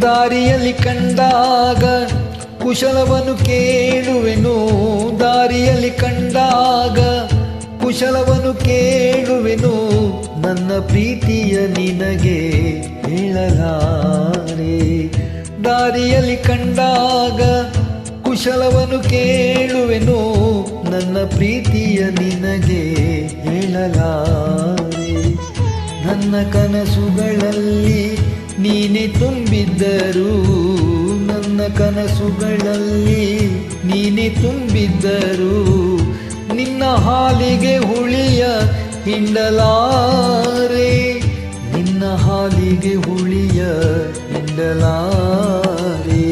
ದಾರಿಯಲ್ಲಿ ಕಂಡಾಗ ಕುಶಲವನ್ನು ಕೇಳುವೆನು, ದಾರಿಯಲ್ಲಿ ಕಂಡಾಗ ಕುಶಲವನ್ನು ಕೇಳುವೆನು, ನನ್ನ ಪ್ರೀತಿಯ ನಿನಗೆ ಹೇಳಲಾರೆ. ದಾರಿಯಲ್ಲಿ ಕಂಡಾಗ ಕುಶಲವನ್ನು ಕೇಳುವೆನು, ನನ್ನ ಪ್ರೀತಿಯ ನಿನಗೆ ಹೇಳಲಾರೆ. ನನ್ನ ಕನಸುಗಳಲ್ಲಿ ನೀನೆ ತುಂಬಿದ್ದರು, ನನ್ನ ಕನಸುಗಳಲ್ಲಿ ನೀನೆ ತುಂಬಿದ್ದರು, ನಿನ್ನ ಹಾಲಿಗೆ ಹುಳಿಯ ಹಿಂಡಲಾರೆ, ನಿನ್ನ ಹಾಲಿಗೆ ಹುಳಿಯ ಹಿಂಡಲಾರೆ.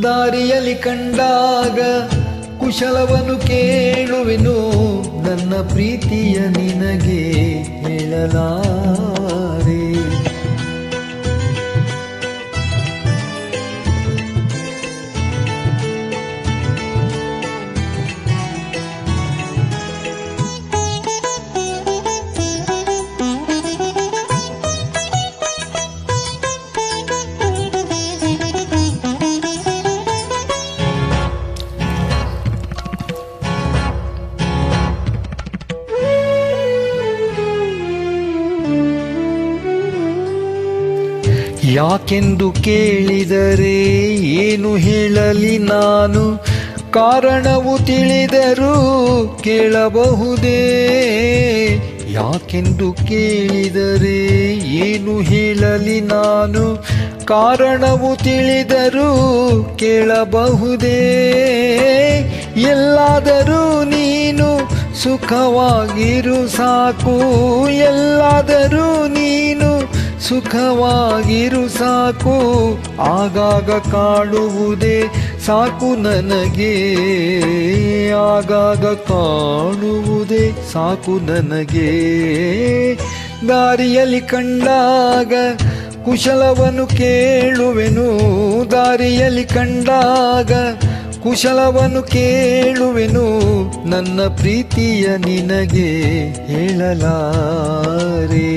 ದಾರಿಯಲ್ಲಿ ಕಂಡಾಗ ಕುಶಲವನ್ನು ಕೇಳುವೆನು, ನನ್ನ ಪ್ರೀತಿಯ ನಿನಗೆ ಹೇಳಲಾರೆ. ಯಾಕೆಂದು ಕೇಳಿದರೆ ಏನು ಹೇಳಲಿ ನಾನು, ಕಾರಣವು ತಿಳಿದರೂ ಕೇಳಬಹುದೇ. ಯಾಕೆಂದು ಕೇಳಿದರೆ ಏನು ಹೇಳಲಿ ನಾನು, ಕಾರಣವು ತಿಳಿದರೂ ಕೇಳಬಹುದೇ. ಎಲ್ಲಾದರೂ ನೀನು ಸುಖವಾಗಿರು ಸಾಕು, ಎಲ್ಲಾದರೂ ನೀನು ಸುಖವಾಗಿರು ಸಾಕು, ಆಗಾಗ ಕಾಣುವುದೇ ಸಾಕು ನನಗೆ, ಆಗಾಗ ಕಾಣುವುದೇ ಸಾಕು ನನಗೆ. ದಾರಿಯಲ್ಲಿ ಕಂಡಾಗ ಕುಶಲವನ್ನು ಕೇಳುವೆನು, ದಾರಿಯಲ್ಲಿ ಕಂಡಾಗ ಕುಶಲವನ್ನು ಕೇಳುವೆನು, ನನ್ನ ಪ್ರೀತಿಯ ನಿನಗೆ ಹೇಳಲಾರೆ.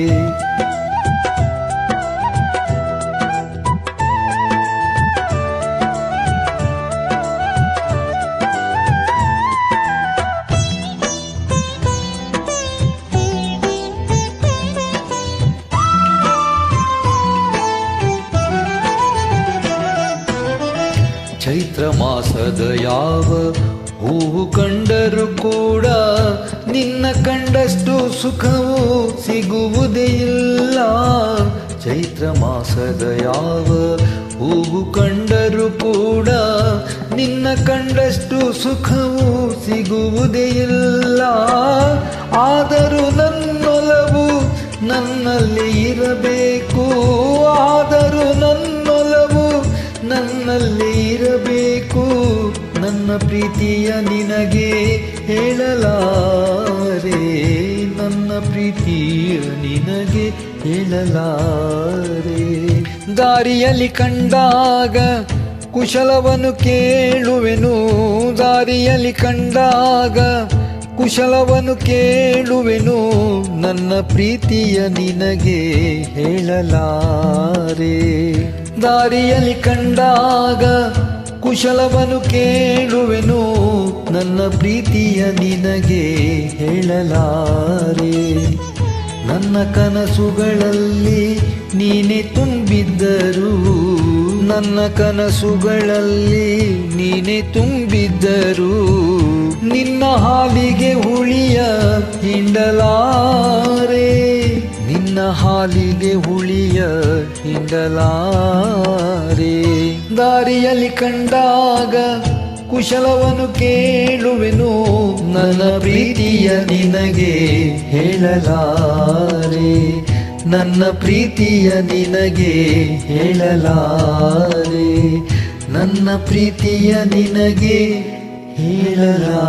ಚೈತ್ರ ಮಾಸದ ಯಾವ ಹೂವು ಕಂಡರೂ ಕೂಡ ನಿನ್ನ ಕಂಡಷ್ಟು ಸುಖವು ಸಿಗುವುದೇ ಇಲ್ಲ. ಚೈತ್ರ ಮಾಸದ ಯಾವ ಹೂವು ಕಂಡರೂ ಕೂಡ ನಿನ್ನ ಕಂಡಷ್ಟು ಸುಖವು ಸಿಗುವುದೇ ಇಲ್ಲ. ಆದರೂ ನನ್ನೊಲವು ನನ್ನಲ್ಲಿ ಇರಬೇಕು, ಆದರೂ ನನ್ನೊಲವು ನನ್ನಲ್ಲಿ ಇರಬೇಕು, ನನ್ನ ಪ್ರೀತಿಯ ನಿನಗೆ ಹೇಳಲಾರೆ, ನನ್ನ ಪ್ರೀತಿಯ ನಿನಗೆ ಹೇಳಲಾರೆ. ದಾರಿಯಲ್ಲಿ ಕಂಡಾಗ ಕುಶಲವನ್ನು ಕೇಳುವೆನು, ದಾರಿಯಲ್ಲಿ ಕಂಡಾಗ ಕುಶಲವನ್ನು ಕೇಳುವೆನು, ನನ್ನ ಪ್ರೀತಿಯ ನಿನಗೆ ಹೇಳಲಾರೆ. ದಾರಿಯಲ್ಲಿ ಕಂಡಾಗ ಕುಶಲವನ್ನು ಕೇಳುವೆನು, ನನ್ನ ಪ್ರೀತಿಯ ನಿನಗೆ ಹೇಳಲಾರೆ. ನನ್ನ ಕನಸುಗಳಲ್ಲಿ ನೀನೆ ತುಂಬಿದ್ದರು, ನನ್ನ ಕನಸುಗಳಲ್ಲಿ ನೀನೆ ತುಂಬಿದ್ದರು, ನಿನ್ನ ಹಾಲಿಗೆ ಹುಳಿಯ ಹಿಂಡಲಾರೆ, ನಿನ್ನ ಹಾಲಿಗೆ ಹುಳಿಯ ಹಿಂಡಲಾರೆ. ದಾರಿಯಲ್ಲಿ ಕಂಡಾಗ ಕುಶಲವನ್ನು ಕೇಳುವೆನು, ನನ್ನ ಪ್ರೀತಿಯ ನಿನಗೆ ಹೇಳಲಾರೆ, ನನ್ನ ಪ್ರೀತಿಯ ನಿನಗೆ ಹೇಳಲಾರೆ, ನನ್ನ ಪ್ರೀತಿಯ ನಿನಗೆ ಹೇಳಲಾರೆ.